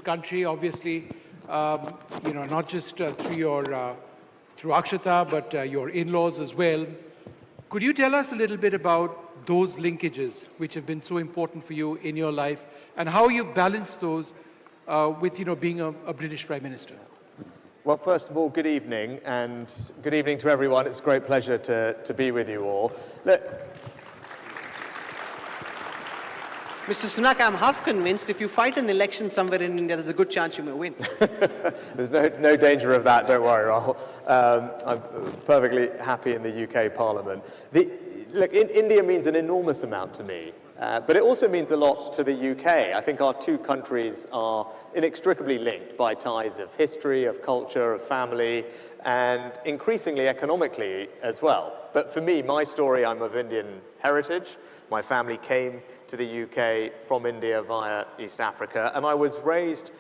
country, obviously, not just through Akshata, but your in-laws as well. Could you tell us a little bit about those linkages which have been so important for you in your life and how you've balanced those with, being a British Prime Minister? Well, first of all, good evening, and good evening to everyone. It's a great pleasure to be with you all. Look, Mr. Sunak, I'm half convinced if you fight an election somewhere in India, there's a good chance you may win. there's no danger of that, don't worry, Rahul. I'm perfectly happy in the UK Parliament. Look, India means an enormous amount to me, but it also means a lot to the UK. I think our two countries are inextricably linked by ties of history, of culture, of family, and increasingly economically as well. But for me, my story, I'm of Indian heritage. My family came to the UK from India via East Africa, and I was raised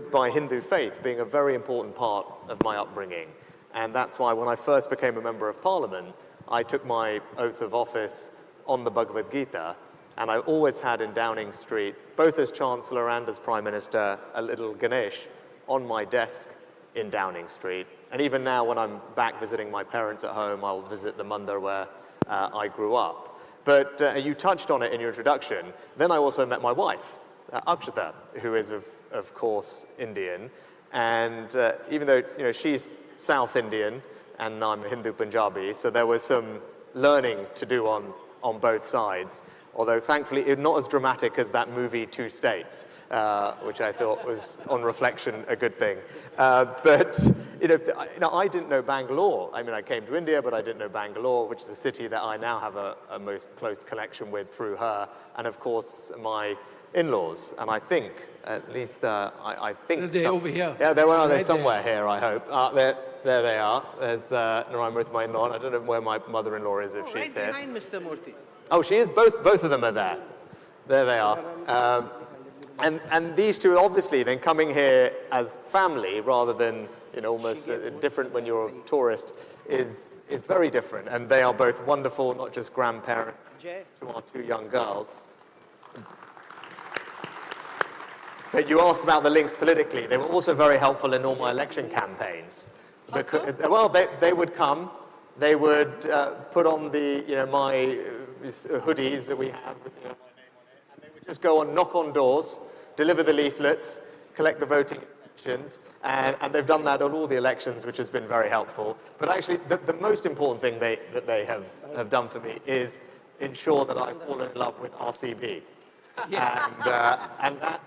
by Hindu faith being a very important part of my upbringing. And that's why when I first became a member of Parliament, I took my oath of office on the Bhagavad Gita, and I always had in Downing Street, both as Chancellor and as Prime Minister, a little Ganesh on my desk in Downing Street. And even now, when I'm back visiting my parents at home, I'll visit the mandir where I grew up. But you touched on it in your introduction. Then I also met my wife, Akshata, who is, of course, Indian. And even though she's South Indian and I'm Hindu Punjabi, so there was some learning to do on both sides. Although, thankfully, not as dramatic as that movie Two States, which I thought was, on reflection, a good thing. But I didn't know Bangalore. I mean, I came to India, but I didn't know Bangalore, which is a city that I now have a most close connection with through her, and of course my in-laws. And I think, at least, I think they're over here. Yeah, they're right somewhere here, I hope. There they are. There's Narayana with my in-law. I don't know where my mother-in-law is if she's right here. Behind Mr. Murthy. Oh, she is. Both of them are there. There they are. And these two, obviously, then coming here as family rather than almost different when you're a tourist is very different. And they are both wonderful, not just grandparents to our two young girls. But you asked about the links politically. They were also very helpful in all my election campaigns. Because, well, they would come. They would put on my hoodies that we have with my name on it, and they would just go on, knock on doors, deliver the leaflets, collect the voting instructions, and they've done that on all the elections, which has been very helpful. But actually, the most important thing that they have done for me is ensure that I fall in love with RCB. Yes. And that,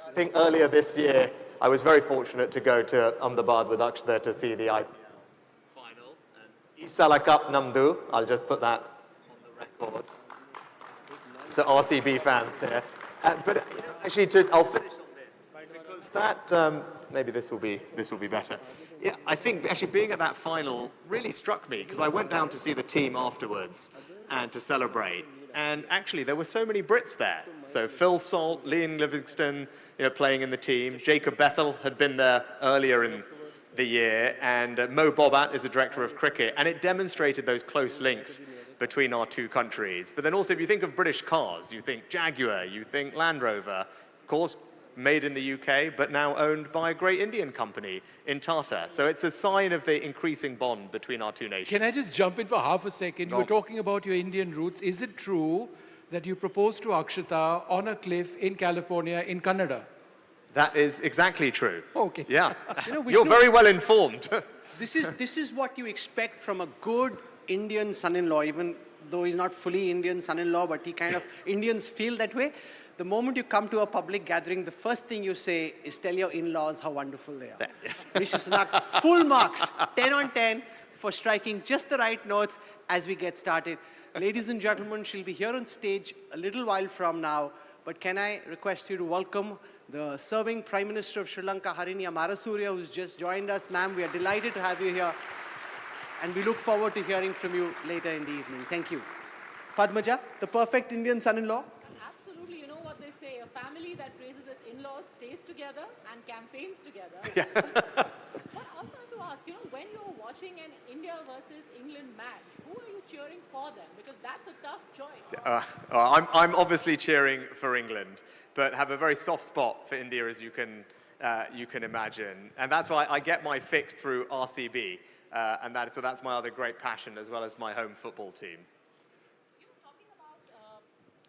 I think earlier this year, I was very fortunate to go to Ahmedabad with Akshata to see the IPL final. And Isalakap Namdu, I'll just put that on the record. So RCB fans here. But actually, I'll finish on this because that maybe this will be better. Yeah, I think actually being at that final really struck me because I went down to see the team afterwards and to celebrate. And actually, there were so many Brits there. So Phil Salt, Liam Livingston, playing in the team. Jacob Bethel had been there earlier in the year, and Mo Bobbat is the director of cricket. And it demonstrated those close links between our two countries. But then also, if you think of British cars, you think Jaguar, you think Land Rover, of course, made in the UK, but now owned by a great Indian company in Tata. So it's a sign of the increasing bond between our two nations. Can I just jump in for half a second? You were talking about your Indian roots. Is it true that you proposed to Akshata on a cliff in California in Kannada? That is exactly true. Okay. Yeah. You're very well informed. This is what you expect from a good Indian son-in-law, even though he's not fully Indian son-in-law, but he kind of, Indians feel that way. The moment you come to a public gathering, the first thing you say is tell your in-laws how wonderful they are. Rishi Sunak, full marks, 10 on 10 for striking just the right notes as we get started. Ladies and gentlemen, she'll be here on stage a little while from now, but can I request you to welcome the serving Prime Minister of Sri Lanka, Harini Amarasurya, who's just joined us. Ma'am, we are delighted to have you here, and we look forward to hearing from you later in the evening. Thank you. Padmaja, the perfect Indian son-in-law. Absolutely. You know what they say, a family that raises its in-laws stays together and campaigns together. Yeah. But I also have to ask, when you're watching an India versus England match, who are you cheering for them? Because that's a tough choice. I'm obviously cheering for England. but have a very soft spot for India, as you can imagine. And that's why I get my fix through RCB, so that's my other great passion, as well as my home football teams.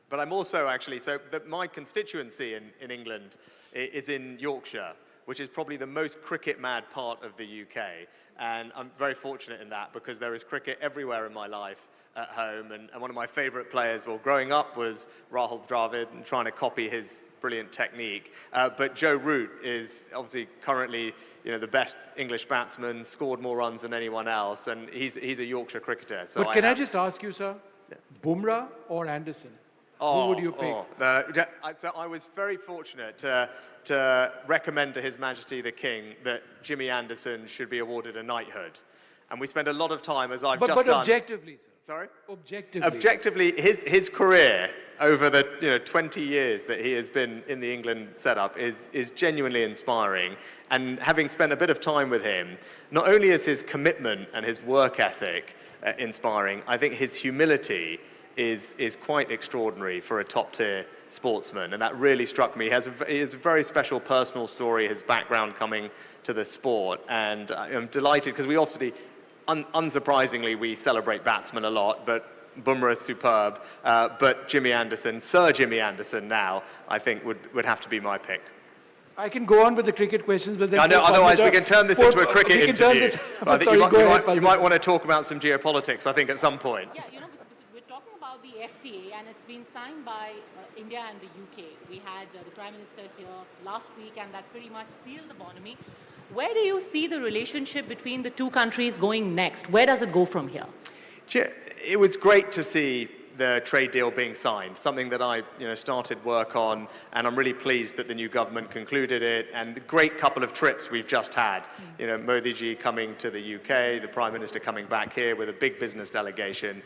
But I'm also actually, my constituency in England is in Yorkshire, which is probably the most cricket-mad part of the UK. And I'm very fortunate in that, because there is cricket everywhere in my life at home. And one of my favorite players, well, growing up, was Rahul Dravid, and trying to copy his brilliant technique. But Joe Root is obviously currently, the best English batsman, scored more runs than anyone else, and he's a Yorkshire cricketer. So but can I just ask you, sir, Bumrah or Anderson? Who would you pick? So I was very fortunate to recommend to His Majesty the King that Jimmy Anderson should be awarded a knighthood. And we spent a lot of time, as I've just done. But objectively, sir. Sorry? Objectively. Objectively, his career over the 20 years that he has been in the England setup is genuinely inspiring. And having spent a bit of time with him, not only is his commitment and his work ethic inspiring, I think his humility is quite extraordinary for a top-tier sportsman, and that really struck me. He has a very special personal story, his background coming to the sport, and I'm delighted, because we obviously, unsurprisingly, we celebrate batsmen a lot, but Bumrah is superb, but Jimmy Anderson, Sir Jimmy Anderson now, I think would have to be my pick. I can go on with the cricket questions, but then... I know, otherwise we can turn this into a cricket interview. You might want to talk about some geopolitics, I think, at some point. Yeah, because we're talking about the FTA, and it's been signed by India and the UK. We had the Prime Minister here last week, and that pretty much sealed the bonhomie. Where do you see the relationship between the two countries going next? Where does it go from here? It was great to see the trade deal being signed, something that I started work on, and I'm really pleased that the new government concluded it, and the great couple of trips we've just had. Modi ji coming to the UK, the Prime Minister coming back here with a big business delegation,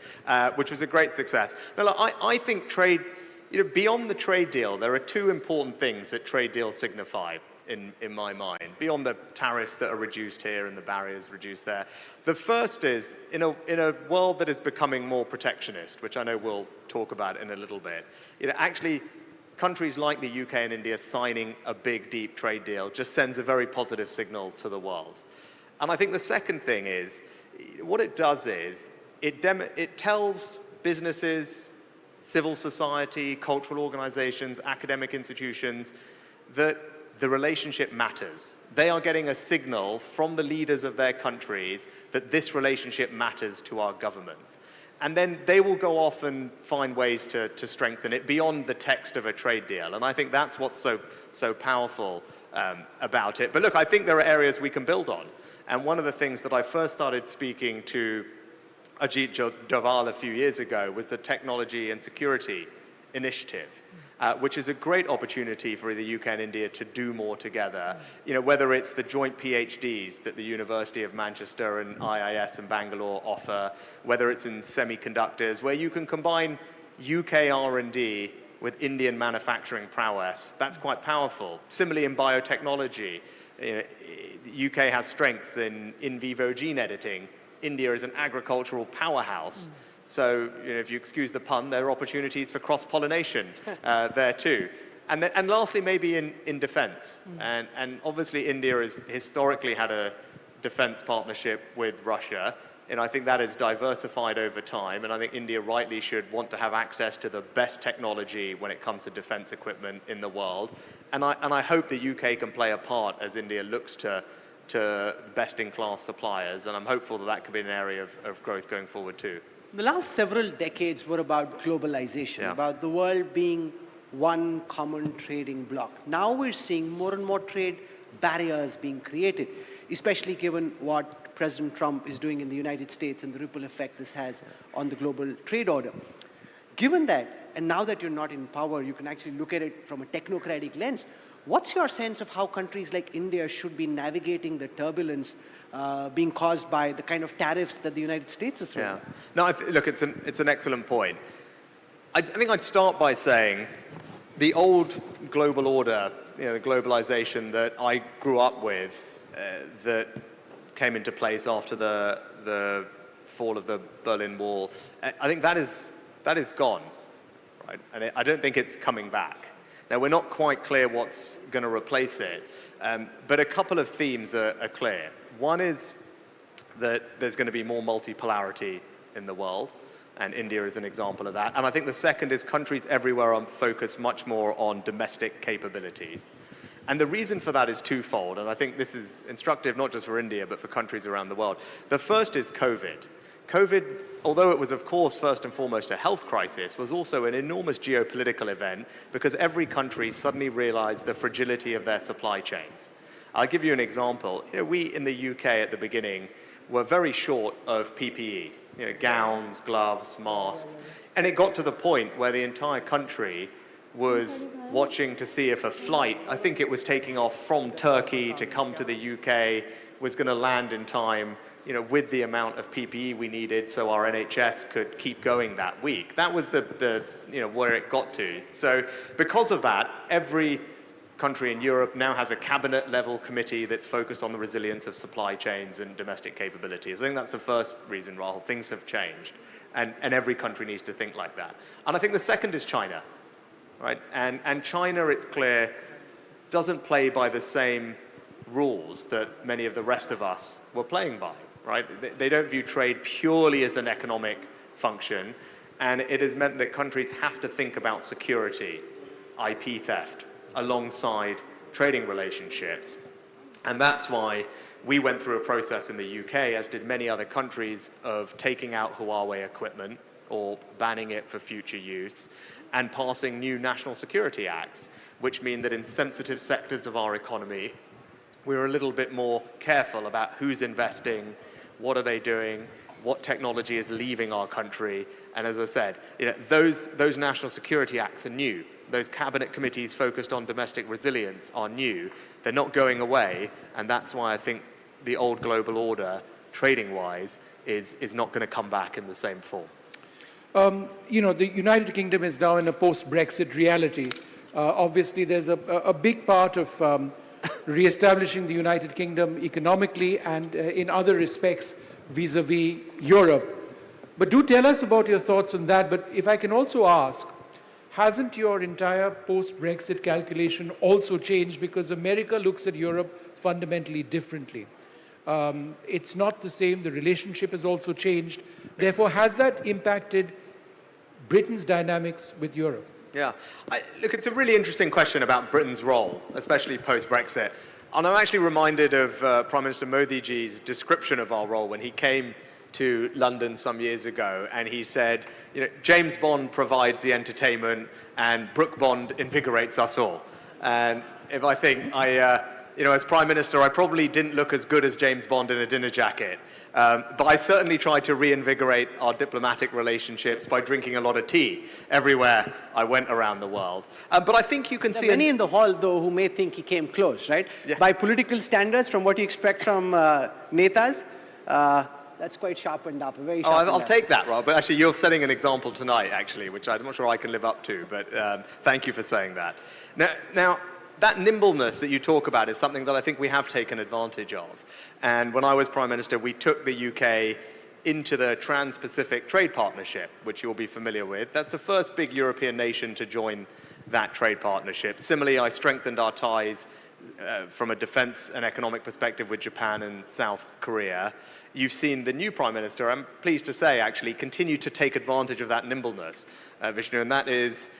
which was a great success. Now, look, I think trade, beyond the trade deal, there are two important things that trade deals signify. In my mind, beyond the tariffs that are reduced here and the barriers reduced there. The first is, in a world that is becoming more protectionist, which I know we'll talk about in a little bit, actually countries like the UK and India signing a big, deep trade deal just sends a very positive signal to the world. And I think the second thing is, what it does is, it tells businesses, civil society, cultural organizations, academic institutions that the relationship matters. They are getting a signal from the leaders of their countries that this relationship matters to our governments. And then they will go off and find ways to strengthen it beyond the text of a trade deal. And I think that's what's so powerful about it. But look, I think there are areas we can build on. And one of the things that I first started speaking to Ajit Doval a few years ago was the Technology and Security Initiative. Which is a great opportunity for the UK and India to do more together. Whether it's the joint PhDs that the University of Manchester and IIS and Bangalore offer, whether it's in semiconductors, where you can combine UK R&D with Indian manufacturing prowess. That's quite powerful. Similarly, in biotechnology, the UK has strengths in vivo gene editing. India is an agricultural powerhouse. So, if you excuse the pun, there are opportunities for cross-pollination there too. And lastly, maybe in defense. And obviously, India has historically had a defense partnership with Russia. And I think that has diversified over time. And I think India rightly should want to have access to the best technology when it comes to defense equipment in the world. And I hope the UK can play a part as India looks to best-in-class suppliers. And I'm hopeful that could be an area of growth going forward too. The last several decades were about globalization, about the world being one common trading bloc. Now we're seeing more and more trade barriers being created, especially given what President Trump is doing in the United States and the ripple effect this has on the global trade order. Given that, and now that you're not in power, you can actually look at it from a technocratic lens. What's your sense of how countries like India should be navigating the turbulence being caused by the kind of tariffs that the United States is throwing? Yeah. No, look, it's an excellent point. I think I'd start by saying the old global order, the globalization that I grew up with, that came into place after the fall of the Berlin Wall, I think that is gone, right? And I don't think it's coming back. Now, we're not quite clear what's going to replace it, but a couple of themes are clear. One is that there's going to be more multipolarity in the world, and India is an example of that. And I think the second is countries everywhere are focused much more on domestic capabilities. And the reason for that is twofold, and I think this is instructive not just for India, but for countries around the world. The first is COVID. COVID, although it was, of course, first and foremost a health crisis, was also an enormous geopolitical event because every country suddenly realized the fragility of their supply chains. I'll give you an example. We in the UK at the beginning were very short of PPE, gowns, gloves, masks, and it got to the point where the entire country was watching to see if a flight, I think it was taking off from Turkey to come to the UK, was going to land in time, with the amount of PPE we needed so our NHS could keep going that week. That was where it got to. So because of that, every country in Europe now has a cabinet-level committee that's focused on the resilience of supply chains and domestic capabilities. I think that's the first reason, Rahul. Things have changed, and every country needs to think like that. And I think the second is China, right? And China, it's clear, doesn't play by the same rules that many of the rest of us were playing by, right? They don't view trade purely as an economic function, and it has meant that countries have to think about security, IP theft, alongside trading relationships. And that's why we went through a process in the UK, as did many other countries, of taking out Huawei equipment or banning it for future use and passing new national security acts, which mean that in sensitive sectors of our economy, we're a little bit more careful about who's investing, what are they doing, what technology is leaving our country. And as I said, those national security acts are new. Those cabinet committees focused on domestic resilience are new. They're not going away, and that's why I think the old global order, trading-wise, is not going to come back in the same form. The United Kingdom is now in a post-Brexit reality. Obviously, there's a big part of re-establishing the United Kingdom economically and in other respects vis-a-vis Europe. But do tell us about your thoughts on that. But if I can also ask, hasn't your entire post-Brexit calculation also changed? Because America looks at Europe fundamentally differently. It's not the same. The relationship has also changed. Therefore, has that impacted Britain's dynamics with Europe? Yeah. Look, it's a really interesting question about Britain's role, especially post-Brexit. And I'm actually reminded of Prime Minister Modi's description of our role when he came to London some years ago, and he said, James Bond provides the entertainment and Brook Bond invigorates us all. And if I think as Prime Minister, I probably didn't look as good as James Bond in a dinner jacket, but I certainly tried to reinvigorate our diplomatic relationships by drinking a lot of tea everywhere I went around the world. But I think you can see many in the hall, though, who may think he came close, right? Yeah. By political standards, from what you expect from netas, that's quite sharpened up, very sharpened I'll up. take that, Rob. But actually, you're setting an example tonight, actually, which I'm not sure I can live up to. But thank you for saying that. Now, that nimbleness that you talk about is something that I think we have taken advantage of. And when I was Prime Minister, we took the UK into the Trans-Pacific Trade Partnership, which you'll be familiar with. That's the first big European nation to join that trade partnership. Similarly, I strengthened our ties from a defense and economic perspective with Japan and South Korea. You've seen the new Prime Minister, I'm pleased to say, actually continue to take advantage of that nimbleness, Vishnu, and that is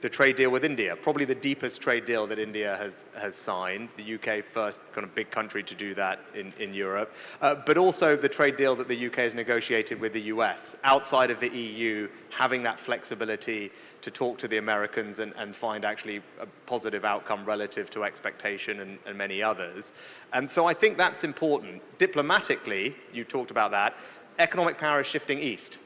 the trade deal with India, probably the deepest trade deal that India has signed, the UK first kind of big country to do that in Europe, but also the trade deal that the UK has negotiated with the US, outside of the EU, having that flexibility to talk to the Americans and find actually a positive outcome relative to expectation and many others. And so I think that's important. Diplomatically, you talked about that, economic power is shifting east.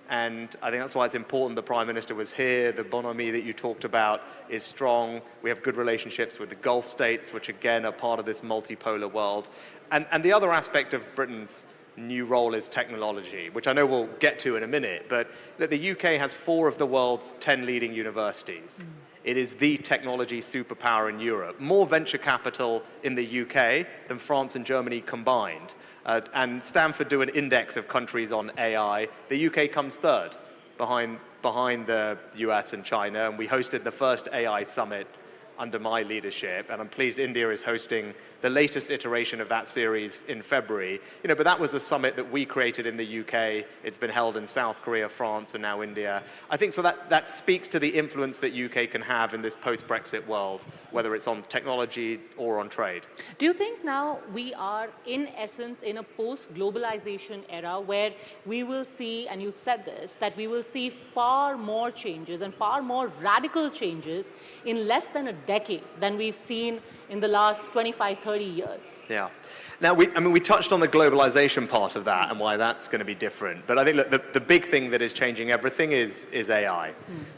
And I think that's why it's important the Prime Minister was here. The bonhomie that you talked about is strong. We have good relationships with the Gulf states, which again are part of this multipolar world. And the other aspect of Britain's new role is technology, which I know we'll get to in a minute. But the UK has 4 of the world's 10 leading universities. It is the technology superpower in Europe. More venture capital in the UK than France and Germany combined. And Stanford do an index of countries on AI. The UK comes third behind behind the US and China, and we hosted the first AI summit under my leadership, and I'm pleased India is hosting the latest iteration of that series in February. But that was a summit that we created in the UK. It's been held in South Korea, France, and now India. I think so that speaks to the influence that UK can have in this post-Brexit world, whether it's on technology or on trade. Do you think now we are, in essence, in a post-globalization era where we will see, and you've said this, that we will see far more changes and far more radical changes in less than a decade than we've seen in the last 25, 30 years? Yeah. Now, we touched on the globalization part of that and why that's going to be different. But I think, look, the big thing that is changing everything is AI.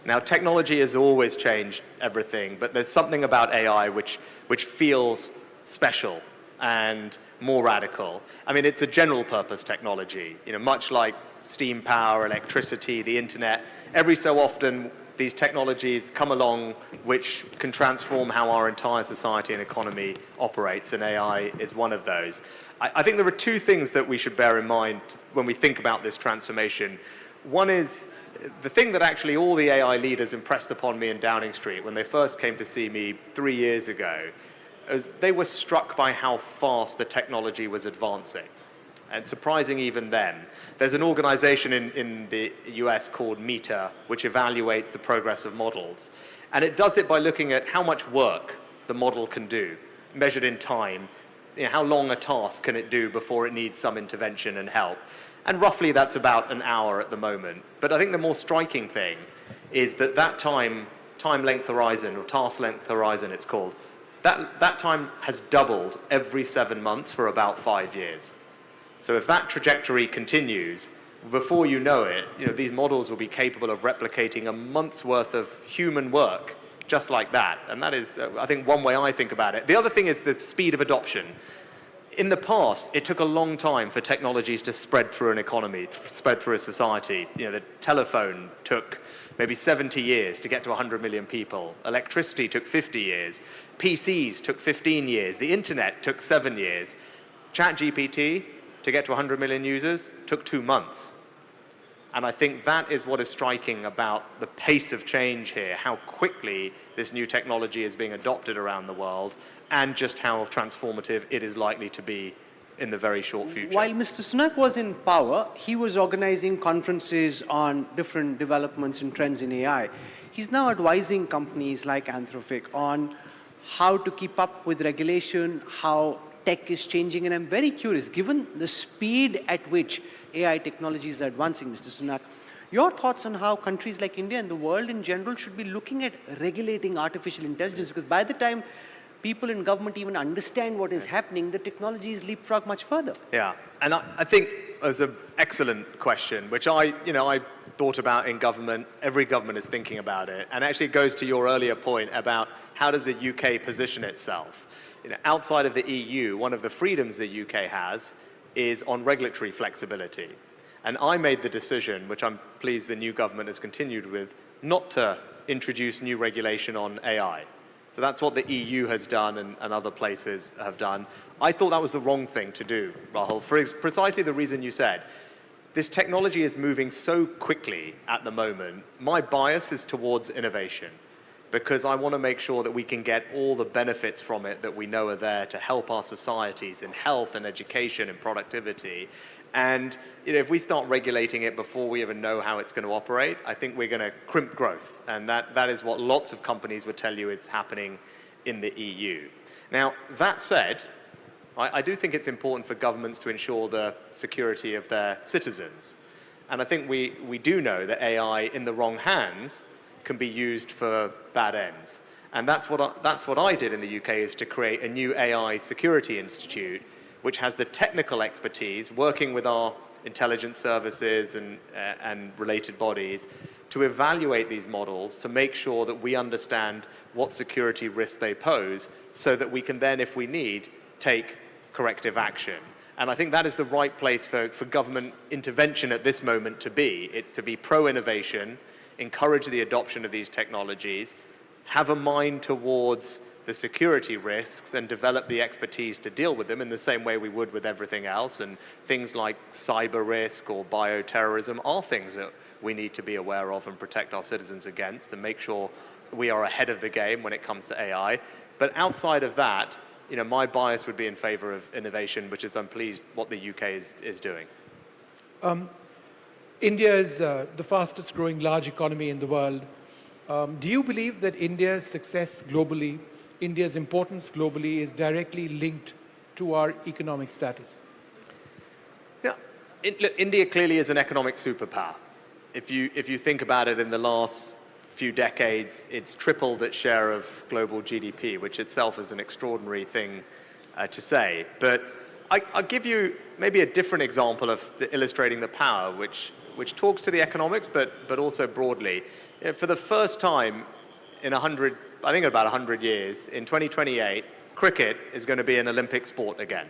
Now, technology has always changed everything, but there's something about AI which feels special and more radical. It's a general purpose technology, much like steam power, electricity, the internet. Every so often, these technologies come along which can transform how our entire society and economy operates, and AI is one of those. I think there are two things that we should bear in mind when we think about this transformation. One is the thing that actually all the AI leaders impressed upon me in Downing Street when they first came to see me 3 years ago, is they were struck by how fast the technology was advancing. And surprising even then. There's an organization in the US called Meta, which evaluates the progress of models. And it does it by looking at how much work the model can do, measured in time. How long a task can it do before it needs some intervention and help. And roughly that's about an hour at the moment. But I think the more striking thing is that time length horizon, or task length horizon it's called, that time has doubled every 7 months for about 5 years. So if that trajectory continues, before you know it, these models will be capable of replicating a month's worth of human work just like that. And that is, I think, one way I think about it. The other thing is the speed of adoption. In the past, it took a long time for technologies to spread through an economy, spread through a society. The telephone took maybe 70 years to get to 100 million people. Electricity took 50 years. PCs took 15 years. The internet took 7 years. ChatGPT, to get to 100 million users, took 2 months. And I think that is what is striking about the pace of change here, how quickly this new technology is being adopted around the world, and just how transformative it is likely to be in the very short future. While Mr. Sunak was in power, he was organizing conferences on different developments and trends in AI. He's now advising companies like Anthropic on how to keep up with regulation, how tech is changing, and I'm very curious, given the speed at which AI technology is advancing, Mr. Sunak, your thoughts on how countries like India and the world in general should be looking at regulating artificial intelligence, because by the time people in government even understand what is happening, the technology is leapfrog much further. Yeah, and I think it's an excellent question, which I thought about in government. Every government is thinking about it, and actually it goes to your earlier point about how does the UK position itself. Outside of the EU, one of the freedoms the UK has is on regulatory flexibility. And I made the decision, which I'm pleased the new government has continued with, not to introduce new regulation on AI. So that's what the EU has done and other places have done. I thought that was the wrong thing to do, Rahul, for precisely the reason you said. This technology is moving so quickly at the moment. My bias is towards innovation, because I want to make sure that we can get all the benefits from it that we know are there to help our societies in health and education and productivity. And if we start regulating it before we even know how it's going to operate, I think we're going to crimp growth. And that is what lots of companies would tell you is happening in the EU. Now, that said, I do think it's important for governments to ensure the security of their citizens. And I think we do know that AI in the wrong hands can be used for bad ends. And that's what I did in the UK, is to create a new AI security institute, which has the technical expertise, working with our intelligence services and related bodies, to evaluate these models, to make sure that we understand what security risks they pose, so that we can then, if we need, take corrective action. And I think that is the right place for government intervention at this moment to be. It's to be pro-innovation, encourage the adoption of these technologies, have a mind towards the security risks and develop the expertise to deal with them in the same way we would with everything else. And things like cyber risk or bioterrorism are things that we need to be aware of and protect our citizens against and make sure we are ahead of the game when it comes to AI. But outside of that, my bias would be in favor of innovation, which is I'm pleased what the UK is doing. India is the fastest growing large economy in the world. Do you believe that India's success globally, India's importance globally, is directly linked to our economic status? Yeah, look, India clearly is an economic superpower. If you think about it, in the last few decades, it's tripled its share of global GDP, which itself is an extraordinary thing to say. But I'll give you maybe a different example of illustrating the power, which talks to the economics, but also broadly. For the first time in I think about 100 years, in 2028, cricket is going to be an Olympic sport again.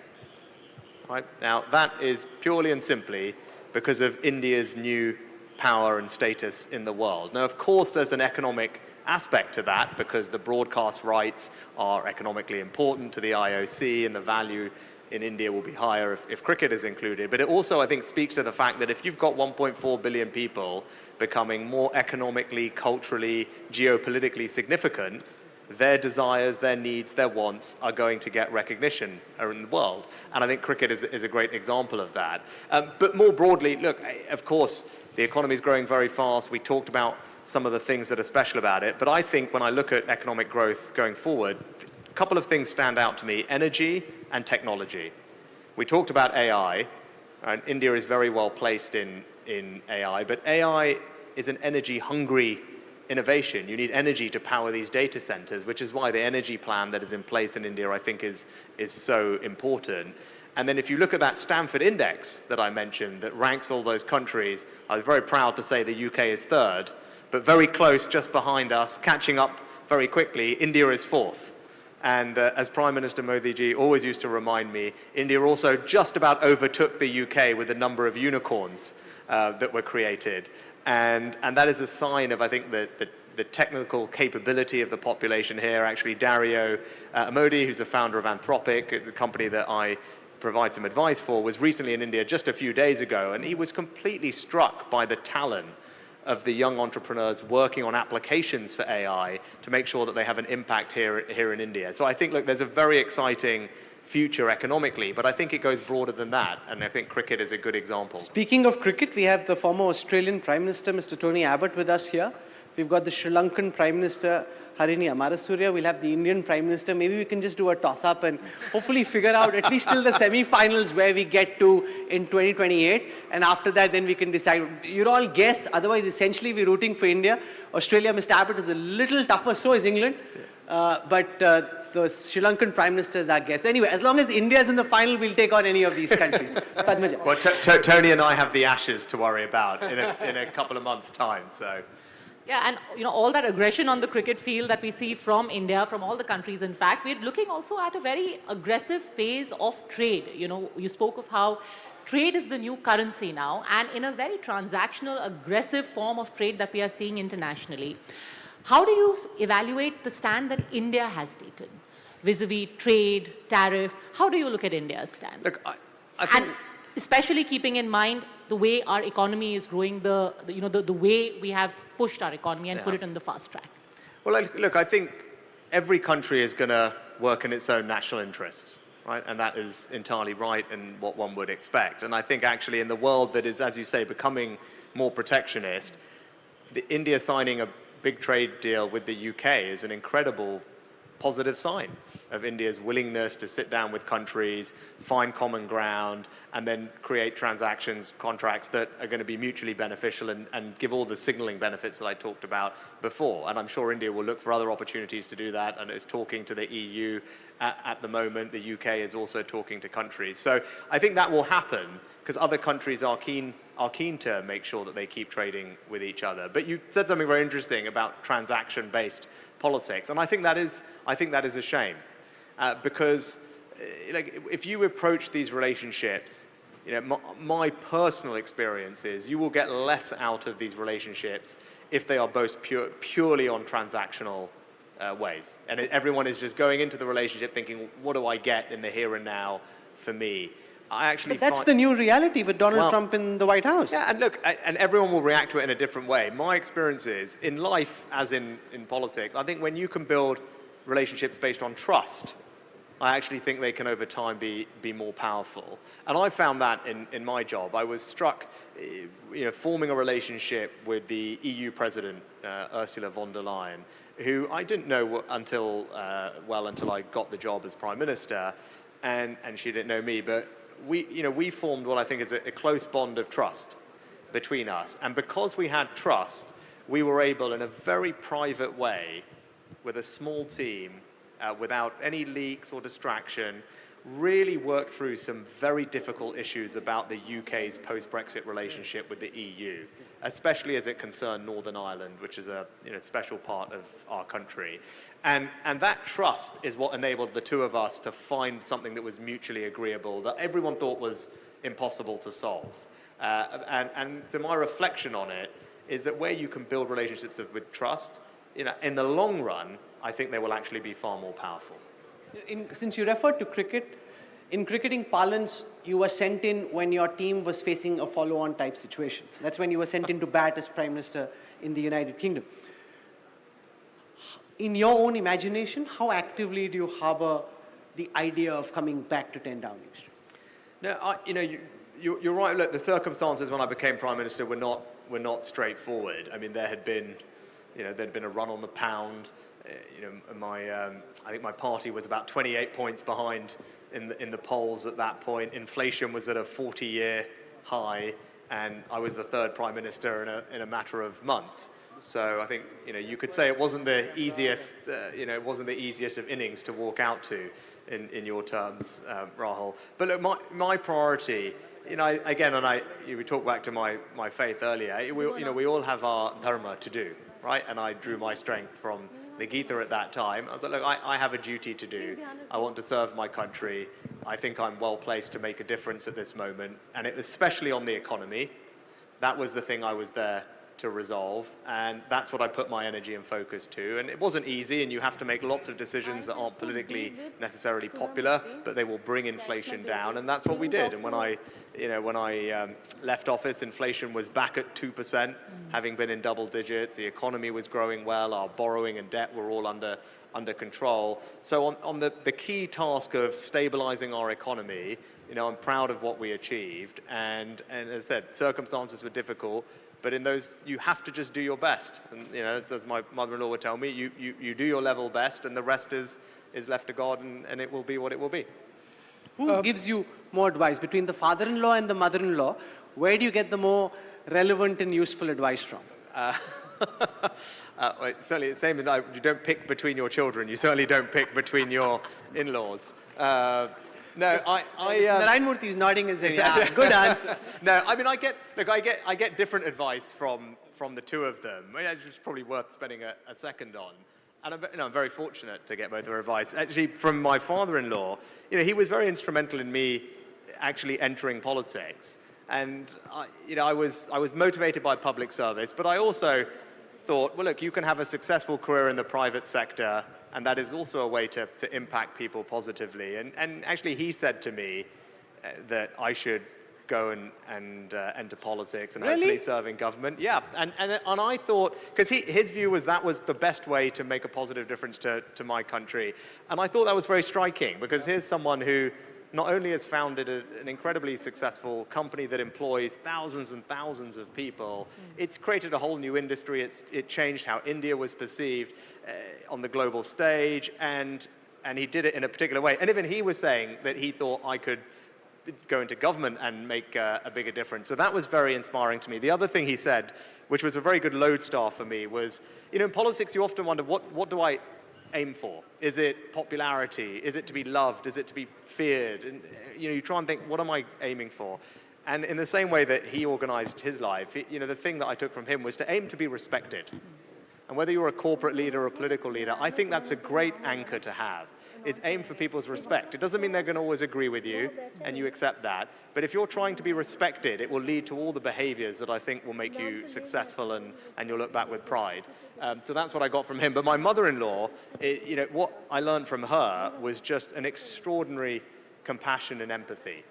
Right? Now, that is purely and simply because of India's new power and status in the world. Now, of course, there's an economic aspect to that because the broadcast rights are economically important to the IOC and the value in India will be higher if cricket is included. But it also, I think, speaks to the fact that if you've got 1.4 billion people becoming more economically, culturally, geopolitically significant, their desires, their needs, their wants are going to get recognition in the world. And I think cricket is a great example of that. But more broadly, look, of course, the economy is growing very fast. We talked about some of the things that are special about it. But I think when I look at economic growth going forward, a couple of things stand out to me: energy and technology. We talked about AI, and India is very well placed in AI, but AI is an energy-hungry innovation. You need energy to power these data centers, which is why the energy plan that is in place in India, I think, is so important. And then if you look at that Stanford index that I mentioned that ranks all those countries, I was very proud to say the UK is third, but very close, just behind us, catching up very quickly, India is fourth. And as Prime Minister Modi ji always used to remind me, India also just about overtook the UK with the number of unicorns that were created. And that is a sign of, I think, the technical capability of the population here. Actually, Dario Modi, who's the founder of Anthropic, the company that I provide some advice for, was recently in India just a few days ago, and he was completely struck by the talent of the young entrepreneurs working on applications for AI to make sure that they have an impact here in India. So I think, look, there's a very exciting future economically, but I think it goes broader than that, and I think cricket is a good example. Speaking of cricket, we have the former Australian Prime Minister, Mr. Tony Abbott, with us here. We've got the Sri Lankan Prime Minister, Harini Amarasurya. We'll have the Indian Prime Minister. Maybe we can just do a toss-up and hopefully figure out at least till the semi-finals where we get to in 2028. And after that, then we can decide. You'd all guess. Otherwise, essentially, we're rooting for India. Australia, Mr. Abbott, is a little tougher. So is England. But the Sri Lankan Prime Minister is our guest. Anyway, as long as India is in the final, we'll take on any of these countries. Padmaja. Well, Tony and I have the Ashes to worry about in a couple of months' time. So. Yeah, and all that aggression on the cricket field that we see from India, from all the countries, in fact, we're looking also at a very aggressive phase of trade. You spoke of how trade is the new currency now, and in a very transactional, aggressive form of trade that we are seeing internationally. How do you evaluate the stand that India has taken vis-a-vis trade, tariff? How do you look at India's stand? Look, I think... And especially keeping in mind the way our economy is growing, the way we have pushed our economy and put it on the fast track. Well, look, I think every country is going to work in its own national interests, right? And that is entirely right and what one would expect. And I think actually in the world that is, as you say, becoming more protectionist, India signing a big trade deal with the UK is an incredible positive sign of India's willingness to sit down with countries, find common ground, and then create transactions, contracts that are going to be mutually beneficial and give all the signaling benefits that I talked about before. And I'm sure India will look for other opportunities to do that and is talking to the EU at the moment. The UK is also talking to countries. So I think that will happen because other countries are keen to make sure that they keep trading with each other. But you said something very interesting about transaction-based politics, and I think that is a shame because if you approach these relationships, my personal experience is you will get less out of these relationships if they are both purely on transactional ways. And everyone is just going into the relationship thinking, what do I get in the here and now for me? I actually But that's the new reality with Donald Trump in the White House. Yeah, and look, and everyone will react to it in a different way. My experience is, in life, as in politics, I think when you can build relationships based on trust, I actually think they can over time be more powerful. And I found that in my job. I was struck, forming a relationship with the EU president, Ursula von der Leyen, who I didn't know until I got the job as Prime Minister, and she didn't know me, but we formed what I think is a close bond of trust between us. And because we had trust, we were able, in a very private way, with a small team, without any leaks or distraction, really work through some very difficult issues about the UK's post-Brexit relationship with the EU, especially as it concerned Northern Ireland, which is a special part of our country. And that trust is what enabled the two of us to find something that was mutually agreeable, that everyone thought was impossible to solve. And so my reflection on it is that where you can build relationships with trust, in the long run, I think they will actually be far more powerful. Since you referred to cricket, in cricketing parlance, you were sent in when your team was facing a follow-on type situation. That's when you were sent in to bat as Prime Minister in the United Kingdom. In your own imagination, how actively do you harbor the idea of coming back to 10 Downing Street? No, you're right. Look, the circumstances when I became Prime Minister were not straightforward. I mean, there'd been a run on the pound. I think my party was about 28 points behind in the polls at that point. Inflation was at a 40-year high, and I was the third Prime Minister in a matter of months. So I think you could say it wasn't the easiest. It wasn't the easiest of innings to walk out to, in your terms, Rahul. But look, my priority. We talked back to my faith earlier. We all have our dharma to do, right? And I drew my strength from the Gita at that time. I was like, look, I have a duty to do. I want to serve my country. I think I'm well placed to make a difference at this moment, and especially on the economy. That was the thing I was there to resolve, and that's what I put my energy and focus to. And it wasn't easy, and you have to make lots of decisions that aren't politically necessarily popular, but they will bring inflation down, and that's what we did. And when I left office, inflation was back at 2%, having been in double digits. The economy was growing well. Our borrowing and debt were all under control. So on the key task of stabilizing our economy, I'm proud of what we achieved. And as I said, circumstances were difficult, but in those, you have to just do your best. And as my mother-in-law would tell me, you do your level best, and the rest is left to God, and it will be what it will be. Who gives you more advice between the father-in-law and the mother-in-law? Where do you get the more relevant and useful advice from? Certainly, the same. You don't pick between your children. You certainly don't pick between your in-laws. No, Narayan is nodding and saying, "Yeah, good answer." No, I mean, I get different advice from the two of them. It's probably worth spending a second on. And I'm very fortunate to get both their advice. Actually, from my father-in-law, he was very instrumental in me actually entering politics. And I was motivated by public service, but I also thought, well, look, you can have a successful career in the private sector, and that is also a way to impact people positively. And actually, he said to me that I should go and enter politics and hopefully serve in government. Yeah, and I thought, because his view was that was the best way to make a positive difference to my country. And I thought that was very striking, because here's someone who not only has founded an incredibly successful company that employs thousands and thousands of people, it's created a whole new industry. It changed how India was perceived on the global stage, and he did it in a particular way. And even he was saying that he thought I could go into government and make a bigger difference. So that was very inspiring to me. The other thing he said, which was a very good lodestar for me, was, in politics you often wonder, what do I aim for? Is it popularity? Is it to be loved? Is it to be feared? And you try and think, what am I aiming for? And in the same way that he organized his life, the thing that I took from him was to aim to be respected. And whether you're a corporate leader or a political leader, I think that's a great anchor to have. is aim for people's respect. It doesn't mean they're going to always agree with you, and you accept that. But if you're trying to be respected, it will lead to all the behaviors that I think will make you successful, and you'll look back with pride. So that's what I got from him. But my mother-in-law, what I learned from her was just an extraordinary compassion and empathy.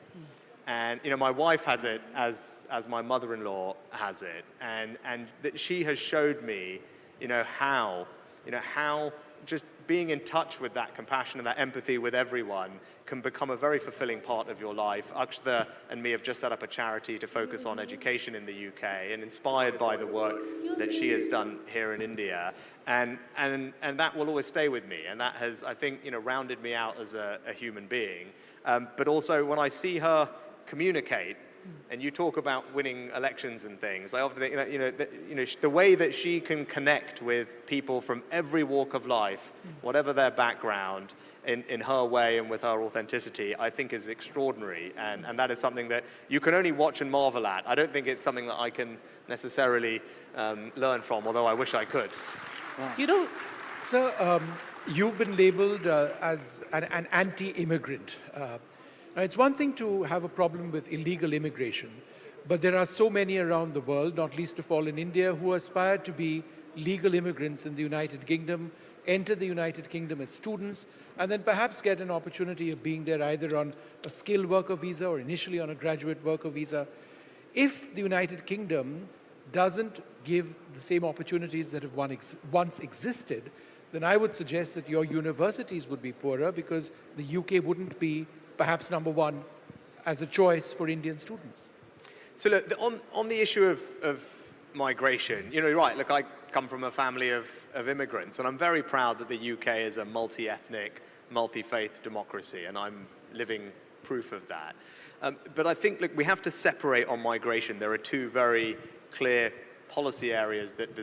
And my wife has it as my mother-in-law has it, and that she has showed me, how just being in touch with that compassion and that empathy with everyone can become a very fulfilling part of your life. Akshata and me have just set up a charity to focus on education in the UK, and inspired by the work that she has done here in India, and that will always stay with me, and that has, I think, rounded me out as a human being. But also when I see her communicate, and you talk about winning elections and things, I often think, the way that she can connect with people from every walk of life, whatever their background, in her way and with her authenticity, I think is extraordinary. And that is something that you can only watch and marvel at. I don't think it's something that I can necessarily learn from, although I wish I could. Wow. So you've been labeled as an anti-immigrant. Now, it's one thing to have a problem with illegal immigration, but there are so many around the world, not least of all in India, who aspire to be legal immigrants in the United Kingdom, enter the United Kingdom as students, and then perhaps get an opportunity of being there either on a skilled worker visa or initially on a graduate worker visa. If the United Kingdom doesn't give the same opportunities that have once existed, then I would suggest that your universities would be poorer because the UK wouldn't be perhaps number one as a choice for Indian students. So look, on the issue of migration, you're right. Look, I come from a family of immigrants, and I'm very proud that the UK is a multi-ethnic, multi-faith democracy, and I'm living proof of that. But I think, look, we have to separate on migration. There are two very clear policy areas that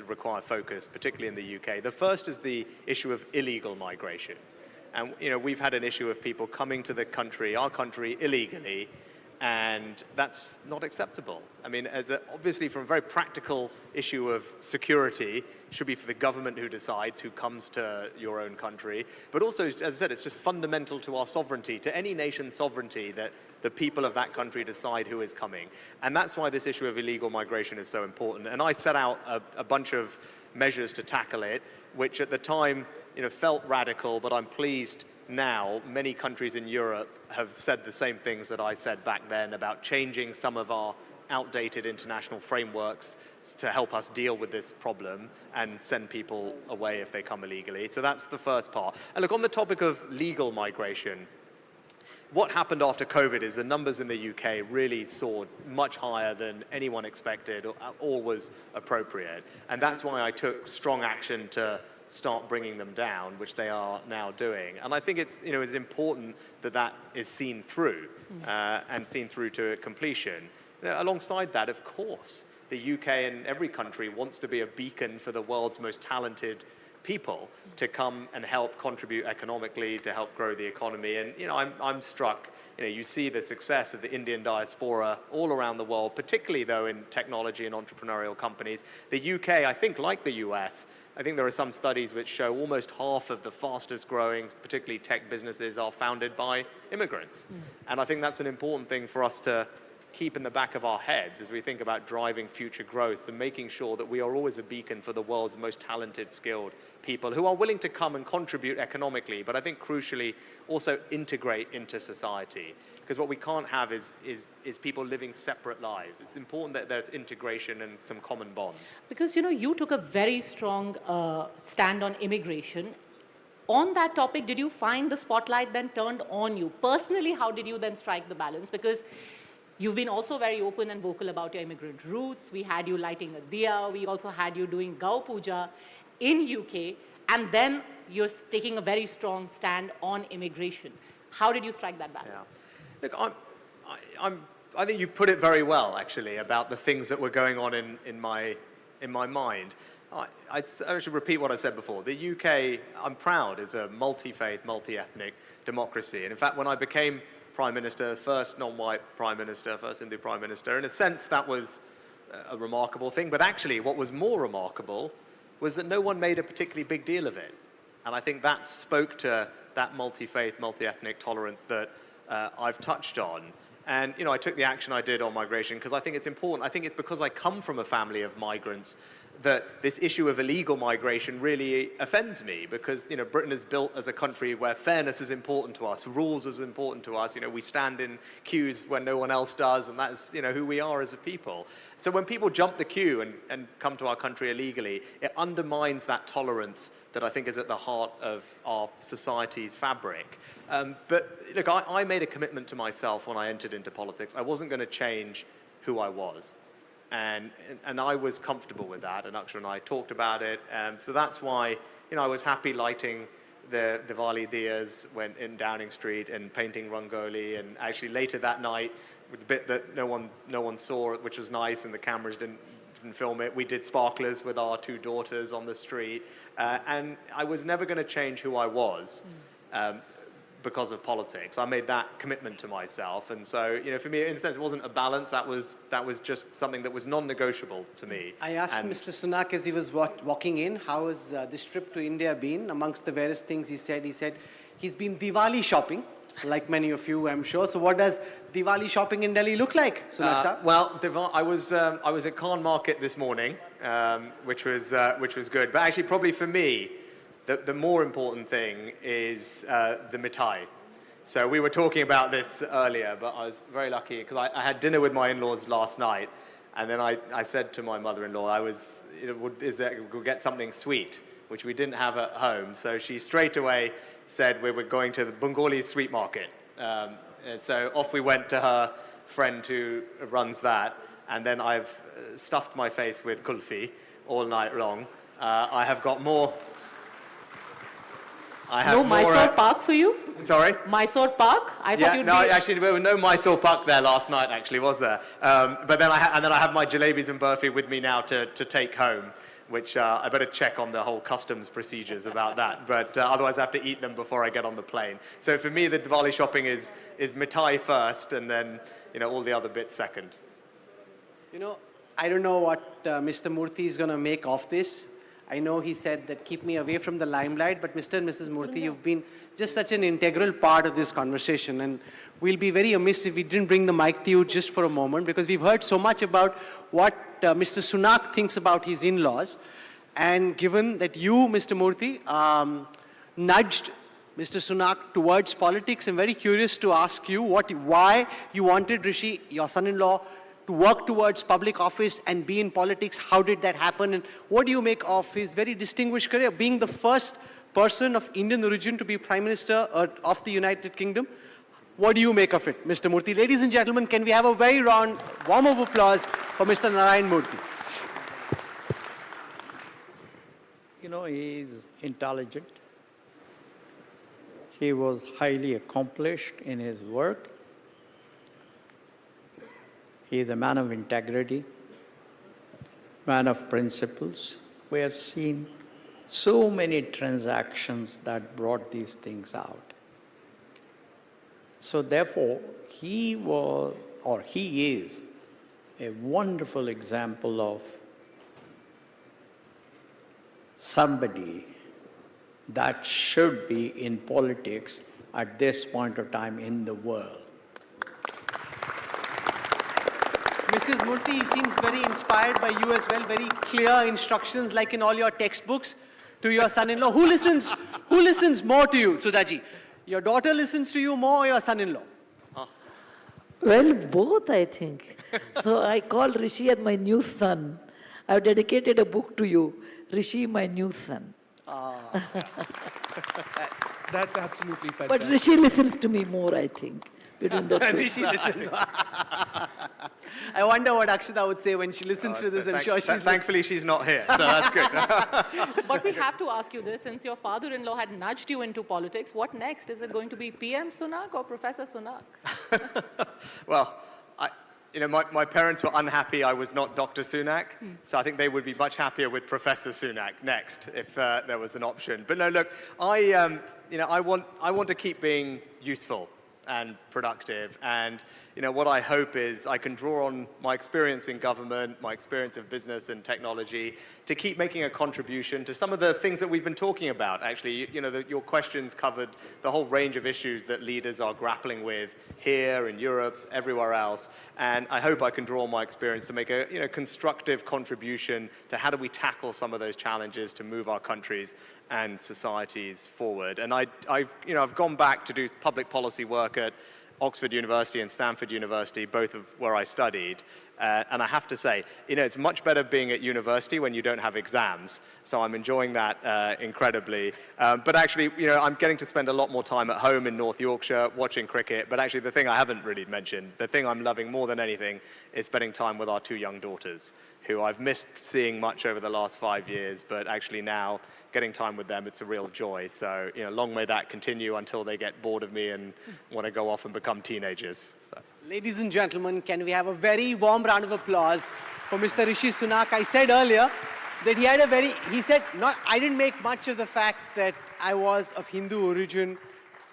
require focus, particularly in the UK. The first is the issue of illegal migration. And we've had an issue of people coming to our country illegally, and that's not acceptable. I mean, obviously from a very practical issue of security, it should be for the government who decides who comes to your own country. But also, as I said, it's just fundamental to our sovereignty, to any nation's sovereignty, that the people of that country decide who is coming. And that's why this issue of illegal migration is so important. And I set out a bunch of measures to tackle it, which at the time felt radical, but I'm pleased now many countries in Europe have said the same things that I said back then about changing some of our outdated international frameworks to help us deal with this problem and send people away if they come illegally. So that's the first part. And look, on the topic of legal migration, what happened after COVID is the numbers in the UK really soared much higher than anyone expected or was appropriate. And that's why I took strong action to start bringing them down, which they are now doing. And I think it's important that that is seen through and seen through to completion. Alongside that, of course, the UK and every country wants to be a beacon for the world's most talented people to come and help contribute economically, to help grow the economy. And I'm struck, you see the success of the Indian diaspora all around the world, particularly though in technology and entrepreneurial companies. The UK, I think, like the US, I think there are some studies which show almost half of the fastest growing, particularly tech businesses, are founded by immigrants. And I think that's an important thing for us to keep in the back of our heads as we think about driving future growth and making sure that we are always a beacon for the world's most talented, skilled people who are willing to come and contribute economically, but I think crucially also integrate into society. Because what we can't have is people living separate lives. It's important that there's integration and some common bonds. Because, you took a very strong stand on immigration. On that topic, did you find the spotlight then turned on you? Personally, how did you then strike the balance? Because you've been also very open and vocal about your immigrant roots. We had you lighting a diya. We also had you doing Gau Puja in UK. And then you're taking a very strong stand on immigration. How did you strike that balance? Yeah. Look, I think you put it very well, actually, about the things that were going on in my mind. I should repeat what I said before. The UK, I'm proud, is a multi-faith, multi-ethnic democracy. And in fact, when I became Prime Minister, first non-white Prime Minister, first Hindu Prime Minister, in a sense that was a remarkable thing. But actually, what was more remarkable was that no one made a particularly big deal of it. And I think that spoke to that multi-faith, multi-ethnic tolerance that I've touched on. And, I took the action I did on migration because I think it's important. I think it's because I come from a family of migrants that this issue of illegal migration really offends me because, Britain is built as a country where fairness is important to us, rules is important to us. We stand in queues when no one else does, and that's, who we are as a people. So when people jump the queue and come to our country illegally, it undermines that tolerance that I think is at the heart of our society's fabric. But look, I made a commitment to myself when I entered into politics. I wasn't going to change who I was. And I was comfortable with that, and Akshay and I talked about it. So that's why, I was happy lighting the Diwali diyas in Downing Street and painting Rangoli, and actually later that night, with the bit that no one saw, which was nice, and the cameras didn't film it, we did sparklers with our 2 daughters on the street. And I was never going to change who I was. Because of politics. I made that commitment to myself. And so, for me, in a sense, it wasn't a balance. That was just something that was non-negotiable to me. I asked Mr. Sunak as he was walking in, how has this trip to India been? Amongst the various things he said he's been Diwali shopping, like many of you, I'm sure. So what does Diwali shopping in Delhi look like, Sunak sir? Well, I was at Khan Market this morning, which was good. But actually, probably for me, the more important thing is the mithai. So we were talking about this earlier, but I was very lucky because I had dinner with my in-laws last night, and then I said to my mother-in-law, we'll get something sweet, which we didn't have at home. So she straight away said we were going to the Bengali sweet market. And so off we went to her friend who runs that, and then I've stuffed my face with kulfi all night long. I have got more. No Mysore Park for you? Sorry? Mysore Park? I thought you'd actually, there was no Mysore Park there last night, actually, was there? But then I have my jalebis and burfi with me now to take home, which I better check on the whole customs procedures about that. But otherwise, I have to eat them before I get on the plane. So for me, the Diwali shopping is mithai first, and then all the other bits second. I don't know what Mr. Murthy is going to make of this. I know he said that keep me away from the limelight, but Mr. and Mrs. Murthy, you've been just such an integral part of this conversation, and we'll be very amiss if we didn't bring the mic to you just for a moment, because we've heard so much about what Mr. Sunak thinks about his in-laws, and given that you, Mr. Murthy, nudged Mr. Sunak towards politics, I'm very curious to ask you why you wanted Rishi, your son-in-law, to work towards public office and be in politics. How did that happen? And what do you make of his very distinguished career, being the first person of Indian origin to be Prime Minister of the United Kingdom? What do you make of it, Mr. Murthy? Ladies and gentlemen, can we have a very warm of applause for Mr. Narayan Murthy? He is intelligent. He was highly accomplished in his work. He is a man of integrity, man of principles. We have seen so many transactions that brought these things out. So therefore, he is a wonderful example of somebody that should be in politics at this point of time in the world. Mrs. Murthy seems very inspired by you as well, very clear instructions like in all your textbooks to your son-in-law. Who listens more to you, Sudhaji? Your daughter listens to you more or your son-in-law? Well, both, I think. So I call Rishi as my new son. I've dedicated a book to you, Rishi, my new son. That's absolutely fantastic. But Rishi listens to me more, I think. Between the two. Rishi listens. I wonder what Akshata would say when she listens to this. I'm sure she's... Thankfully, she's not here, so that's good. But we have to ask you this, since your father-in-law had nudged you into politics, what next? Is it going to be PM Sunak or Professor Sunak? Well, my parents were unhappy I was not Dr. Sunak, so I think they would be much happier with Professor Sunak next if there was an option. But no, look, I want to keep being useful. and productive. And what I hope is I can draw on my experience in government, my experience of business and technology to keep making a contribution to some of the things that we've been talking about. Actually, your questions covered the whole range of issues that leaders are grappling with here in Europe, everywhere else. And I hope I can draw on my experience to make a constructive contribution to how do we tackle some of those challenges to move our countries and societies forward. And I've gone back to do public policy work at Oxford University and Stanford University, both of where I studied. And I have to say, it's much better being at university when you don't have exams. So I'm enjoying that incredibly. But actually, I'm getting to spend a lot more time at home in North Yorkshire watching cricket. But actually, the thing I haven't really mentioned, the thing I'm loving more than anything is spending time with our 2 young daughters, who I've missed seeing much over the last 5 years. But actually now, getting time with them, it's a real joy. So, long may that continue until they get bored of me and want to go off and become teenagers. So. Ladies and gentlemen, can we have a very warm round of applause for Mr. Rishi Sunak? I said earlier that he said, I didn't make much of the fact that I was of Hindu origin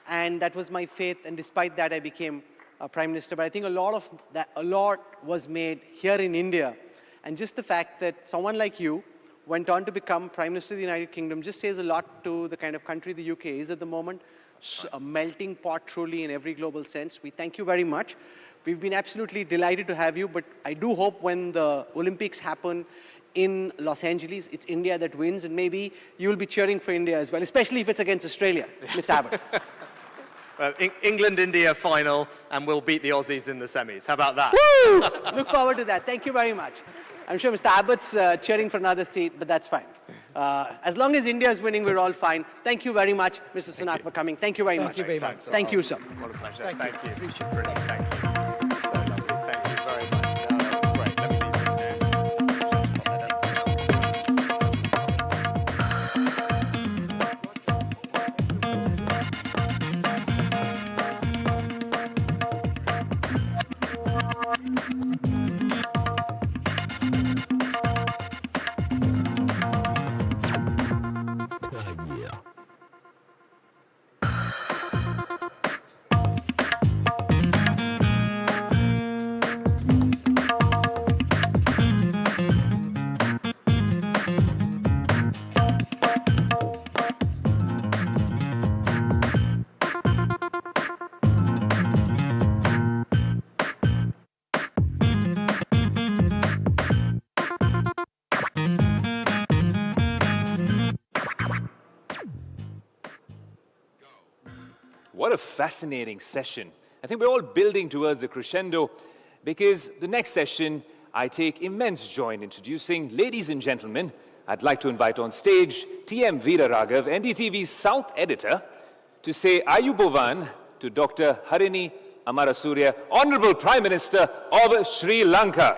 and that was my faith, and despite that I became a Prime Minister. But I think a lot was made here in India. And just the fact that someone like you went on to become Prime Minister of the United Kingdom just says a lot to the kind of country the UK is at the moment. A melting pot truly in every global sense. We thank you very much. We've been absolutely delighted to have you, but I do hope when the Olympics happen in Los Angeles, it's India that wins, and maybe you'll be cheering for India as well, especially if it's against Australia, Mr. Abbott. Well, England-India final, and we'll beat the Aussies in the semis. How about that? Woo! Look forward to that. Thank you very much. I'm sure Mr. Abbott's cheering for another seat, but that's fine. As long as India is winning, we're all fine. Thank you very much, Mr. Sunak, for coming. Thank you very much. Thank you very much. Thank you, sir. What a pleasure. Thank you. Brilliant. Thank you. So lovely. Thank you very much. Great. Let me leave this there. What a fascinating session. I think we're all building towards a crescendo because the next session, I take immense joy in introducing, ladies and gentlemen, I'd like to invite on stage T.M. Veeraraghav, NDTV's South Editor, to say Ayubovan to Dr. Harini Amarasurya, Honorable Prime Minister of Sri Lanka.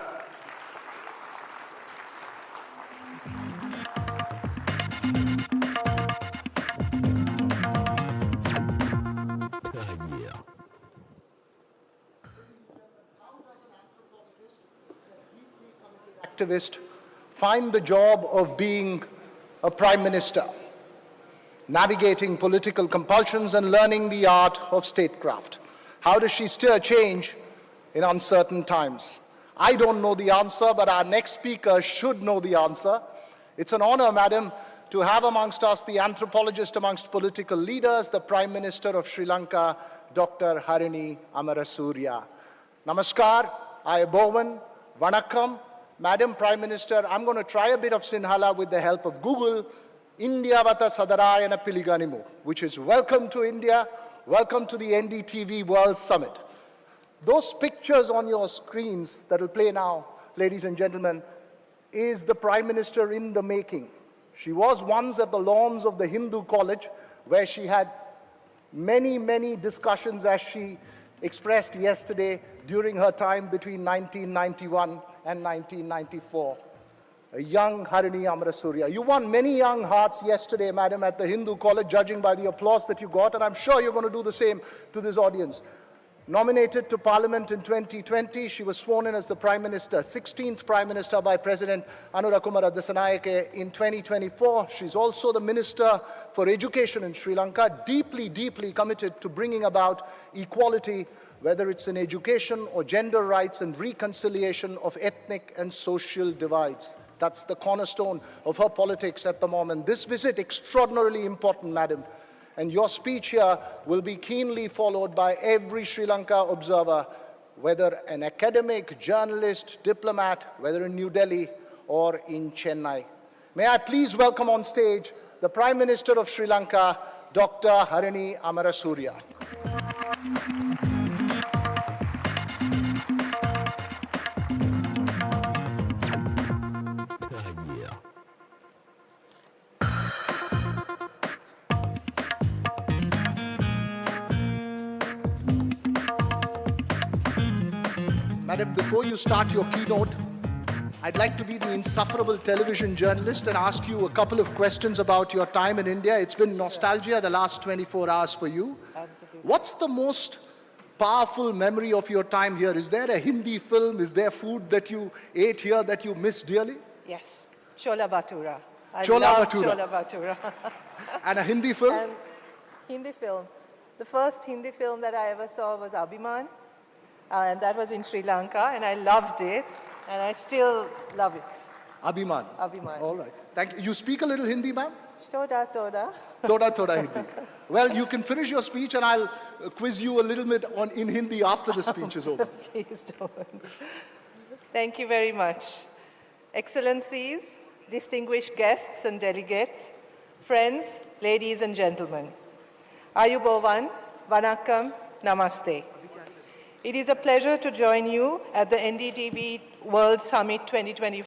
Activist find the job of being a prime minister, navigating political compulsions and learning the art of statecraft. How does she steer change in uncertain times? I don't know the answer, but our next speaker should know the answer. It's an honor, madam, to have amongst us the anthropologist amongst political leaders, the Prime Minister of Sri Lanka, Dr. Harini Amarasurya. Namaskar, Ayabovan, Vanakkam. Madam Prime Minister, I'm going to try a bit of Sinhala with the help of Google. India Vata Sadarayana Piliganimu, which is welcome to India, welcome to the NDTV World Summit. Those pictures on your screens that will play now, ladies and gentlemen, is the Prime Minister in the making. She was once at the lawns of the Hindu College, where she had many, many discussions, as she expressed yesterday, during her time between 1991 and 1994. A young Harini Amarasurya. You won many young hearts yesterday, madam, at the Hindu College, judging by the applause that you got, and I'm sure you're going to do the same to this audience. Nominated to Parliament in 2020, she was sworn in as the Prime Minister, 16th Prime Minister by President Anura Kumara Dissanayake in 2024. She's also the Minister for Education in Sri Lanka, deeply, deeply committed to bringing about equality, whether it's in education or gender rights and reconciliation of ethnic and social divides. That's the cornerstone of her politics at the moment. This visit, extraordinarily important, Madam, and your speech here will be keenly followed by every Sri Lanka observer, whether an academic, journalist, diplomat, whether in New Delhi or in Chennai. May I please welcome on stage the Prime Minister of Sri Lanka, Dr. Harini Amarasurya. Madam, before you start your keynote, I'd like to be the insufferable television journalist and ask you a couple of questions about your time in India. It's been nostalgia the last 24 hours for you. Absolutely. What's the most powerful memory of your time here? Is there a Hindi film? Is there food that you ate here that you miss dearly? Yes, Chola Bhatura. I Chola love Bhatura. Chola Bhatura. And a Hindi film? And Hindi film. The first Hindi film that I ever saw was Abhiman, and that was in Sri Lanka, and I loved it, and I still love it. Abhiman. Abhiman. All right. Thank you. You speak a little Hindi, ma'am? Toda, toda. Thoda, thoda Hindi. Well, you can finish your speech and I'll quiz you a little bit in Hindi after the speech is over. Please don't. Thank you very much. Excellencies, distinguished guests and delegates, friends, ladies and gentlemen. Ayubovan, Vanakkam, Namaste. It is a pleasure to join you at the NDTV World Summit 2024.